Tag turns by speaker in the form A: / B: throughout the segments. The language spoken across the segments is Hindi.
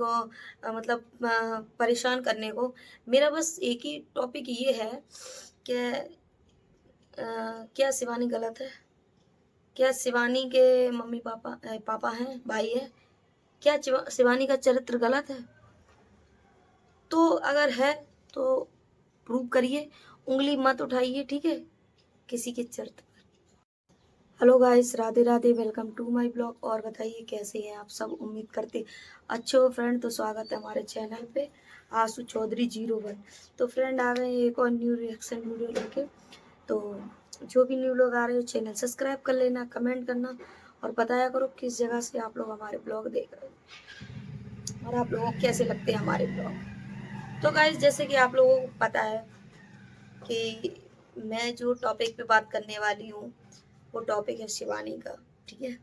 A: को परेशान करने को। मेरा बस एक ही टॉपिक ये है कि क्या शिवानी गलत है? क्या शिवानी के पापा हैं, भाई है? क्या शिवानी का चरित्र गलत है? तो अगर है तो प्रूव करिए, उँगली मत उठाइए, ठीक है, किसी के चरित्र पर। Hello guys, Radhe Radhe, welcome to my blog. और बताइए कैसे हैं आप सब? उम्मीद करते अच्छे हो फ्रेंड। तो स्वागत है हमारे चैनल पे, आशु चौधरी 01। तो फ्रेंड आ गए एक और न्यू रिएक्शन वीडियो लेके। तो जो भी न्यू लोग आ रहे हो चैनल सब्सक्राइब कर लेना, कमेंट करना और बताया करो किस जगह से आप लोग हमारे ब्लॉग देख रहे हो और आप लोगों को कैसे लगते हैं हमारे ब्लॉग। तो गाइस, जैसे कि आप लोगों को पता है कि मैं जो टॉपिक पे बात करने वाली हूँ वो टॉपिक है शिवानी का, ठीक है।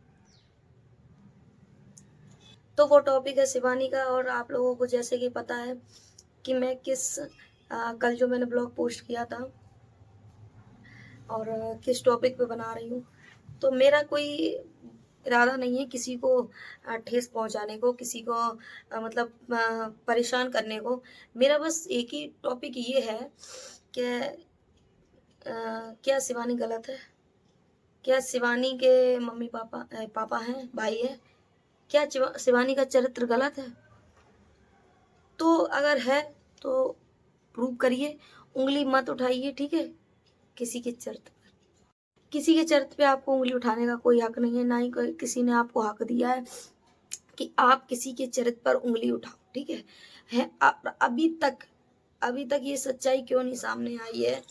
A: तो वो टॉपिक है शिवानी का। और आप लोगों को जैसे कि पता है कि मैं कल जो मैंने ब्लॉग पोस्ट किया था और किस टॉपिक पे बना रही हूँ। तो मेरा कोई इरादा नहीं है किसी को ठेस पहुंचाने को, किसी को परेशान करने को। मेरा बस एक ही टॉपिक ये है कि क्या शिवानी गलत है? क्या शिवानी के पापा हैं, भाई है? क्या शिवानी का चरित्र गलत है? तो अगर है तो प्रूव करिए, उँगली मत उठाइए, ठीक है, किसी के चरित्र पर। किसी के चरित्र पे आपको उँगली उठाने का कोई हक नहीं है, ना ही किसी ने आपको हक दिया है कि आप किसी के चरित्र पर उँगली उठाओ, ठीक है। अभी तक ये सच्चाई क्यों नहीं सामने आई है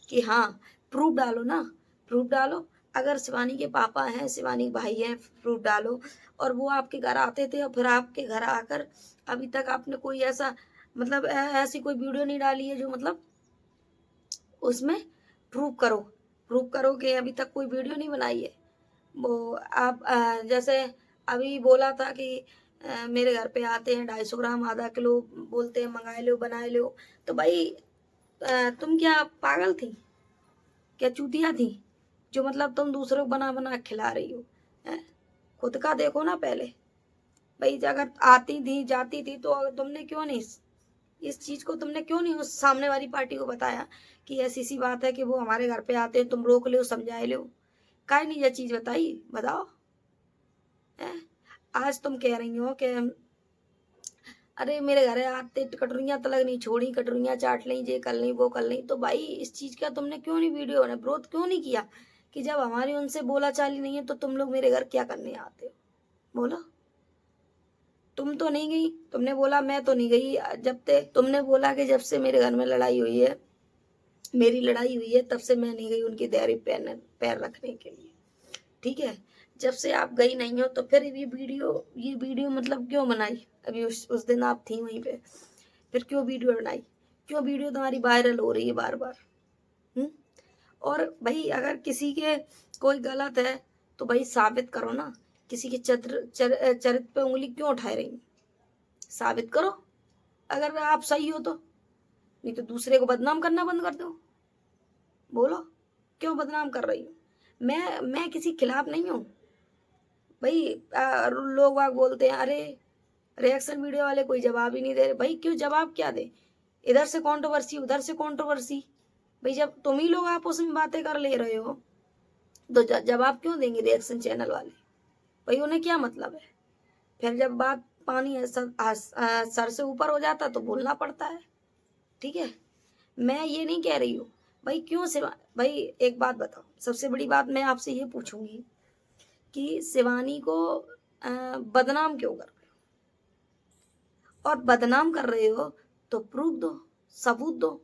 A: कि हाँ, प्रूफ डालो ना, प्रूफ डालो। अगर शिवानी के पापा हैं, शिवानी के भाई हैं, प्रूफ डालो। और वो आपके घर आते थे और फिर आपके घर आकर अभी तक आपने कोई ऐसा ऐसी कोई वीडियो नहीं डाली है जो उसमें प्रूफ करो कि अभी तक कोई वीडियो नहीं बनाई है। वो आप जैसे अभी बोला था कि मेरे घर पे आते हैं 250 ग्राम, आधा किलो, बोलते हैं मंगाए लो, बनाए लो। तो भाई तुम क्या पागल थी? क्या चूतिया थी जो तुम दूसरों को बना बना के खिला रही हो? खुद का देखो ना पहले। भाई अगर आती थी जाती थी तो तुमने क्यों नहीं इस चीज को उस सामने वाली पार्टी को बताया कि ऐसी सी बात है कि वो हमारे घर पे आते हैं, तुम रोक लो, समझाए लो। काहे नहीं ये चीज बताई? बताओ। आज तुम कह रही हो कि अरे मेरे घर आते कटोरियां तलक नहीं छोड़ी, कटोरियां चाट ली, ये कर ली, वो कर ली। तो भाई इस चीज का तुमने क्यों नहीं वीडियो ने विरोध क्यों नहीं किया कि जब हमारी उनसे बोला चाली नहीं है तो तुम लोग मेरे घर क्या करने आते हो? बोलो। तुम तो नहीं गई, तुमने बोला मैं तो नहीं गई। तुमने बोला कि जब से मेरे घर में लड़ाई हुई है, मेरी लड़ाई हुई है, तब से मैं नहीं गई उनकी दैरी पैर रखने के लिए, ठीक है। जब से आप गई नहीं हो तो फिर ये वीडियो क्यों बनाई? अभी उस दिन आप थी वहीं पे, फिर क्यों वीडियो बनाई? क्यों वीडियो तुम्हारी वायरल हो रही है बार बार? और भाई अगर किसी के कोई गलत है तो भाई साबित करो ना। किसी के चरित्र पे उंगली क्यों उठा रही? साबित करो अगर आप सही हो तो, नहीं तो दूसरे को बदनाम करना बंद कर दो। बोलो, क्यों बदनाम कर रही हूँ? मैं किसी खिलाफ नहीं हूँ भाई। लोग वाग बोलते हैं अरे रिएक्शन वीडियो वाले कोई जवाब ही नहीं दे रहे। भाई क्यों जवाब क्या दे? इधर से कंट्रोवर्सी, उधर से कंट्रोवर्सी। भाई जब तुम ही लोग आपस में बातें कर ले रहे हो तो जवाब क्यों देंगे रिएक्शन चैनल वाले? भाई उन्हें क्या मतलब है? फिर जब बात पानी है सर से ऊपर हो जाता तो बोलना पड़ता है, ठीक है। मैं ये नहीं कह रही हूँ भाई क्यों भाई एक बात बताओ, सबसे बड़ी बात मैं आपसे ये पूछूंगी कि शिवानी को बदनाम क्यों कर रहे हो? और बदनाम कर रहे हो तो प्रूफ दो, सबूत दो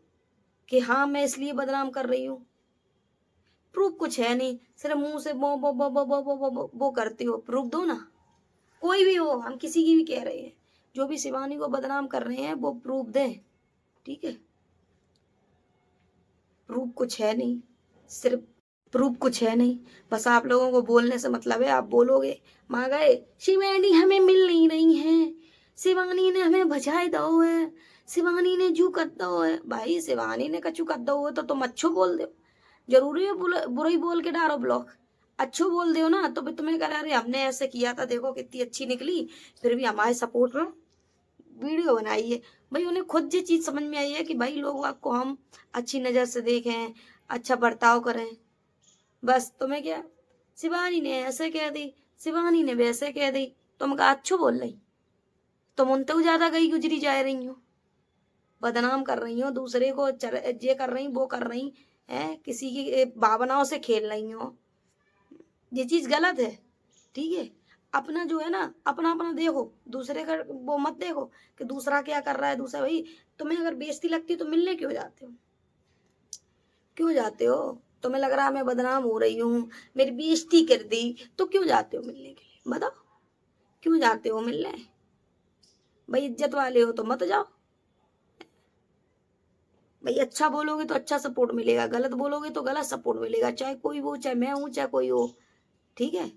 A: कि हाँ मैं इसलिए बदनाम कर रही हूँ। प्रूफ कुछ है नहीं, सिर्फ मुंह से वो करते हो। प्रूफ दो ना, कोई भी हो, हम किसी की भी कह रहे हैं, जो भी शिवानी को बदनाम कर रहे हैं वो प्रूफ दें, ठीक है। प्रूफ कुछ है नहीं, सिर्फ प्रूफ कुछ है नहीं। बस आप लोगों को बोलने से मतलब है, आप बोलोगे माँ गए शिवानी हमें मिल नहीं रही है, शिवानी ने हमें बचाए दो है, शिवानी ने जू कर दो है। भाई शिवानी ने कछु कर दो है तो तुम अच्छो बोल दो। जरूरी है बुरा ही बोल के डालो ब्लॉक? अच्छो बोल दो ना तो फिर तुम्हें कह रहे हमने ऐसे किया था, देखो कितनी अच्छी निकली, फिर भी हमारे सपोर्ट में वीडियो बनाई है। भाई उन्हें खुद ये चीज़ समझ में आई है कि भाई लोग आपको हम अच्छी नज़र से देखें, अच्छा बर्ताव करें। बस तुम्हें क्या, शिवानी ने ऐसे कह दी, शिवानी ने वैसे कह दी, तुम का अच्छो बोल रही, तुम उन तो ज्यादा गई गुजरी जा रही हो, बदनाम कर रही हो दूसरे को, ये कर रही वो कर रही है, किसी की भावनाओं से खेल रही हो। ये चीज गलत है। ठीक है, अपना जो है ना, अपना अपना देखो, दूसरे का वो मत देखो कि दूसरा क्या कर रहा है। दूसरा भाई तुम्हें अगर बेइज्जती लगती है तो मिलने क्यों जाते हो? क्यों जाते हो? तुम्हें लग रहा है मैं बदनाम हो रही हूँ, मेरी बेइज्जती कर दी, तो क्यों जाते हो मिलने के लिए? बताओ क्यों जाते हो मिलने? भाई इज्जत वाले हो तो मत जाओ। भाई अच्छा बोलोगे तो अच्छा सपोर्ट मिलेगा, गलत बोलोगे तो गलत सपोर्ट मिलेगा, चाहे कोई वो, चाहे मैं हूँ, चाहे कोई हो। ठीक है,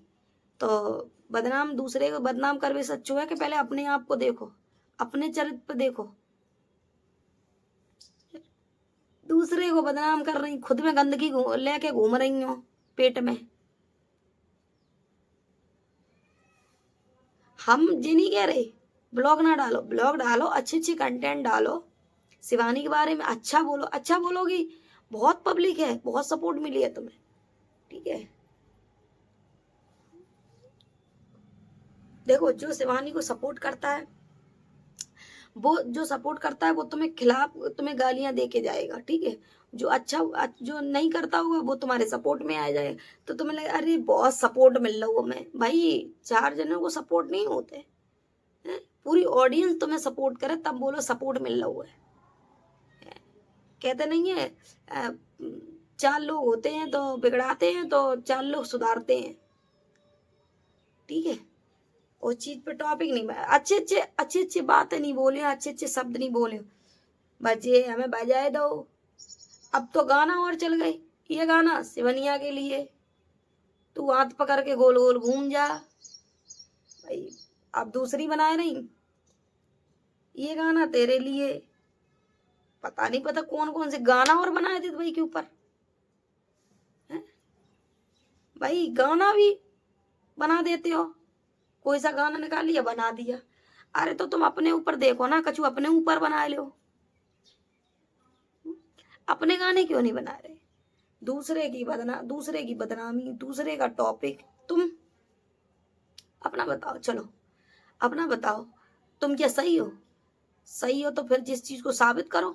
A: तो बदनाम, दूसरे को बदनाम करवे से अच्छा है कि पहले अपने आप को देखो, अपने चरित्र पे देखो। दूसरे को बदनाम कर रही, खुद में गंदगी लेके घूम रही हो पेट में। हम ये नहीं कह रहे ब्लॉग ना डालो, ब्लॉग डालो, अच्छे अच्छे कंटेंट डालो, शिवानी के बारे में अच्छा बोलो। अच्छा बोलोगी, बहुत पब्लिक है, बहुत सपोर्ट मिली है तुम्हें। ठीक है, देखो जो शिवानी को सपोर्ट करता है, वो जो सपोर्ट करता है वो तुम्हें खिलाफ, तुम्हें गालियां दे के जाएगा। ठीक है, जो अच्छा, जो नहीं करता होगा वो तुम्हारे सपोर्ट में आ जाएगा, तो तुम्हें लगे अरे बहुत सपोर्ट मिल रहा हो। मैं भाई, चार जनों को सपोर्ट नहीं होते हैं? पूरी ऑडियंस तुम्हें सपोर्ट करे तब बोलो सपोर्ट मिल रहा हुआ है। कहते नहीं है, चार लोग होते हैं तो बिगड़ाते हैं, तो चार लोग सुधारते हैं। ठीक है, उस चीज पे टॉपिक नहीं, अच्छे अच्छे बातें नहीं बोले, अच्छे अच्छे शब्द नहीं बोले, बजे हमें बजाए दो। अब तो गाना और चल गए, ये गाना सिवनिया के लिए, तू हाथ पकड़ के गोल गोल घूम जा। भाई अब दूसरी बनाए नहीं, ये गाना तेरे लिए, पता नहीं, पता कौन कौन से गाना और बनाए थे भाई के ऊपर। भाई गाना भी बना देते हो, कोई सा गाना निकाल लिया बना दिया। अरे तो तुम अपने ऊपर देखो ना, कछु अपने ऊपर बना लो, अपने गाने क्यों नहीं बना रहे? दूसरे की बदनामी, दूसरे का टॉपिक, तुम अपना बताओ। चलो अपना बताओ, तुम क्या सही हो? सही हो तो फिर जिस चीज को साबित करो।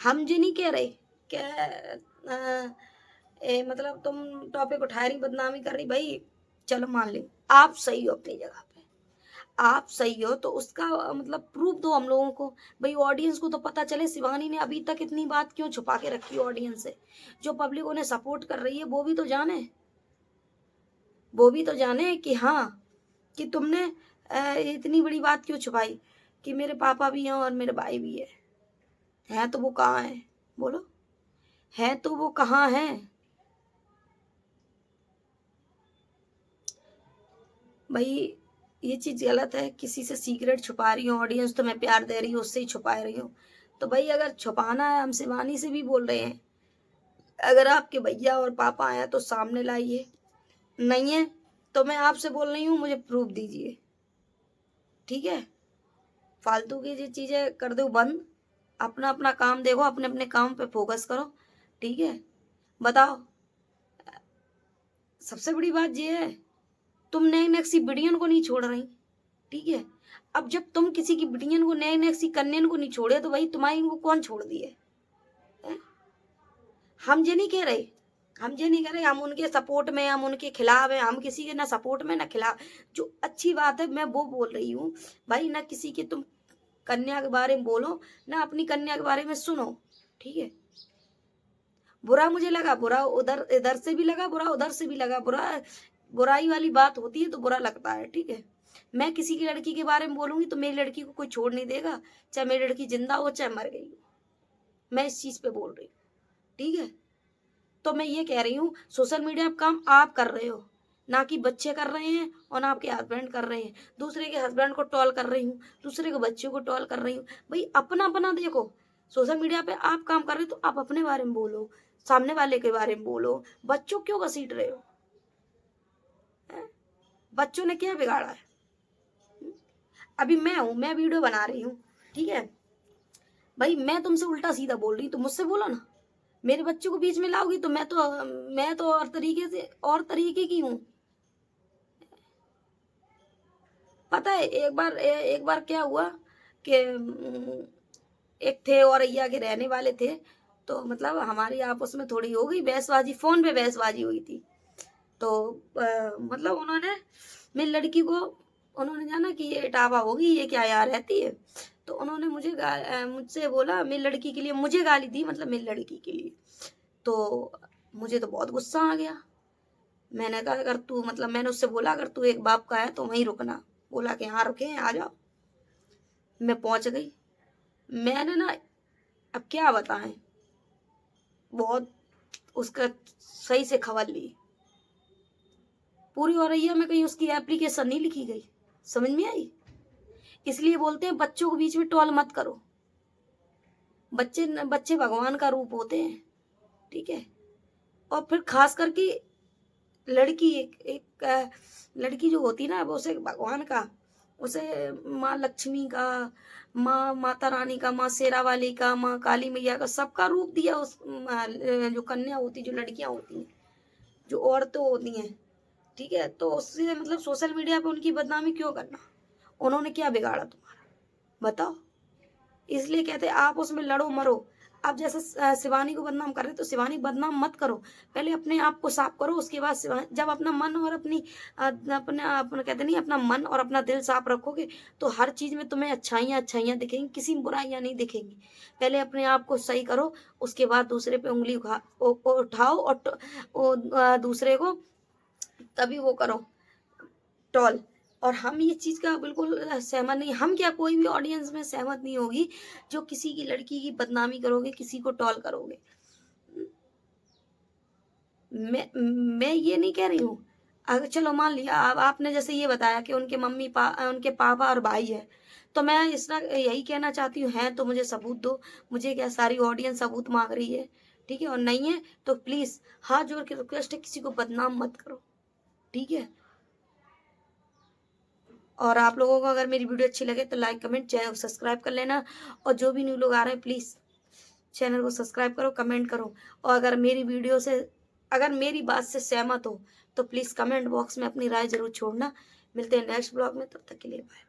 A: हम ये नहीं कह रहे कि मतलब तुम टॉपिक उठा रही, बदनामी कर रही। भाई चलो मान ली आप सही हो अपनी जगह पे, आप सही हो तो उसका मतलब प्रूफ दो हम लोगों को। भाई ऑडियंस को तो पता चले शिवानी ने अभी तक इतनी बात क्यों छुपा के रखी ऑडियंस से। जो पब्लिक उन्हें सपोर्ट कर रही है वो भी तो जाने, वो भी तो जाने कि हाँ, कि तुमने इतनी बड़ी बात क्यों छुपाई कि मेरे पापा भी हैं और मेरे भाई भी है तो वो कहाँ है? बोलो, है तो वो कहाँ है? भाई ये चीज गलत है, किसी से सीक्रेट छुपा रही हो, ऑडियंस तुम्हें प्यार दे रही हो उससे ही छुपा रही हो। तो भाई अगर छुपाना है, हम शिवानी से भी बोल रहे हैं, अगर आपके भैया और पापा आए तो सामने लाइए, नहीं है तो मैं आपसे बोल रही हूँ मुझे प्रूफ दीजिए। ठीक है, फालतू की ये चीजें कर दो बंद, अपना अपना काम देखो, अपने अपने काम पे फोकस करो। ठीक है, बताओ, सबसे बड़ी बात ये है, तुम नए नक्सी बिडियन को नहीं छोड़ रही। ठीक है, अब जब तुम किसी की बिटियन को, नए नक्सी कन्यन को नहीं छोड़े तो भाई तुम्हारी इनको कौन छोड़ दिए? हम ये नहीं कह रहे, हम ये नहीं कह रहे हम उनके सपोर्ट में, हम उनके खिलाफ है, हम किसी के ना सपोर्ट में ना खिलाफ। जो अच्छी बात है मैं वो बोल रही हूँ। भाई ना किसी के तुम कन्या के बारे में बोलो, ना अपनी कन्या के बारे में सुनो। ठीक है, बुरा मुझे लगा, बुरा उधर, इधर से भी लगा बुरा, उधर से भी लगा बुरा, बुराई वाली बात होती है तो बुरा लगता है। ठीक है, मैं किसी की लड़की के बारे में बोलूंगी तो मेरी लड़की को कोई छोड़ नहीं देगा, चाहे मेरी लड़की जिंदा हो चाहे मर गई हो, मैं इस चीज पे बोल रही हूँ। ठीक है, तो मैं ये कह रही हूँ सोशल मीडिया पे काम आप कर रहे हो, ना कि बच्चे कर रहे हैं और ना आपके हस्बैंड कर रहे हैं। दूसरे के हस्बैंड को टॉल कर रही हूँ, दूसरे के बच्चों को टॉल कर रही हूँ। भाई अपना अपना देखो, सोशल मीडिया पे आप काम कर रहे हो तो आप अपने बारे में बोलो, सामने वाले के बारे में बोलो। बच्चों क्यों घसीट रहे हो? हैं? बच्चों ने क्या बिगाड़ा है? अभी मैं हूँ, मैं वीडियो बना रही हूँ, ठीक है भाई, मैं तुमसे उल्टा सीधा बोल रही हूँ तो मुझसे बोलो ना। मेरे बच्चों को बीच में लाओगी तो मैं तो और तरीके की हूँ। पता है एक बार क्या हुआ कि एक थे औरैया के रहने वाले थे, तो मतलब हमारी आपस में थोड़ी हो गई बहसबाजी, फोन पे बहसबाजी हुई थी। तो मतलब उन्होंने मेरी लड़की को, उन्होंने जाना कि ये इटावा होगी, ये क्या यहाँ रहती है, तो उन्होंने मुझसे बोला, मेरी लड़की के लिए मुझे गाली दी, मतलब मेरी लड़की के लिए। तो मुझे तो बहुत गुस्सा आ गया। मैंने कहा अगर तू, मतलब मैंने उससे बोला अगर तू एक बाप का है तो वहीं रुकना। बोला कि हाँ रुके, आ जाओ। मैं पहुंच गई। मैंने ना, अब क्या बताएं, बहुत उसका सही से खबर ली। पूरी औरैया में कहीं उसकी एप्लीकेशन नहीं लिखी गई, समझ में आई। इसलिए बोलते हैं बच्चों को बीच में टॉल मत करो। बच्चे बच्चे भगवान का रूप होते हैं, ठीक है। और फिर खास करके लड़की, एक लड़की जो होती है ना, वो उसे भगवान का, उसे माँ लक्ष्मी का, माँ माता रानी का, माँ शेरा वाली का, माँ काली मैया का, सबका रूप दिया उस जो कन्या होती, जो लड़कियां होती हैं, जो औरतें होती हैं, ठीक है। तो उससे मतलब सोशल मीडिया पे उनकी बदनामी क्यों करना? उन्होंने क्या बिगाड़ा तुम्हारा, बताओ। इसलिए कहते हैं आप उसमें लड़ो मरो। आप जैसे शिवानी को बदनाम कर रहे तो शिवानी बदनाम मत करो, पहले अपने आप को साफ करो, उसके बाद जब अपना मन और अपना कहते नहीं, अपना मन और अपना दिल साफ रखोगे तो हर चीज में तुम्हें अच्छाइयाँ अच्छाइयाँ दिखेंगी, किसी में बुराइयां नहीं दिखेंगी। पहले अपने आप को सही करो, उसके बाद दूसरे पे उंगली उठाओ और दूसरे को तभी वो करो, टॉल। और हम ये चीज का बिल्कुल सहमत नहीं, हम क्या, कोई भी ऑडियंस में सहमत नहीं होगी जो किसी की लड़की की बदनामी करोगे, किसी को टॉल करोगे। मैं ये नहीं कह रही हूँ। अगर चलो मान लिया अब आपने जैसे ये बताया कि उनके पापा और भाई है, तो मैं इस तरह यही कहना चाहती हूँ, है तो मुझे सबूत दो। मुझे क्या, सारी ऑडियंस सबूत मांग रही है, ठीक है। और नहीं है तो प्लीज हाथ जोड़ के रिक्वेस्ट है, किसी को बदनाम मत करो, ठीक है। और आप लोगों को अगर मेरी वीडियो अच्छी लगे तो लाइक कमेंट, चैनल को सब्सक्राइब कर लेना। और जो भी न्यू लोग आ रहे हैं प्लीज़ चैनल को सब्सक्राइब करो, कमेंट करो। और अगर मेरी बात से सहमत हो तो प्लीज़ कमेंट बॉक्स में अपनी राय जरूर छोड़ना। मिलते हैं नेक्स्ट ब्लॉग में, तब तक के लिए बाय।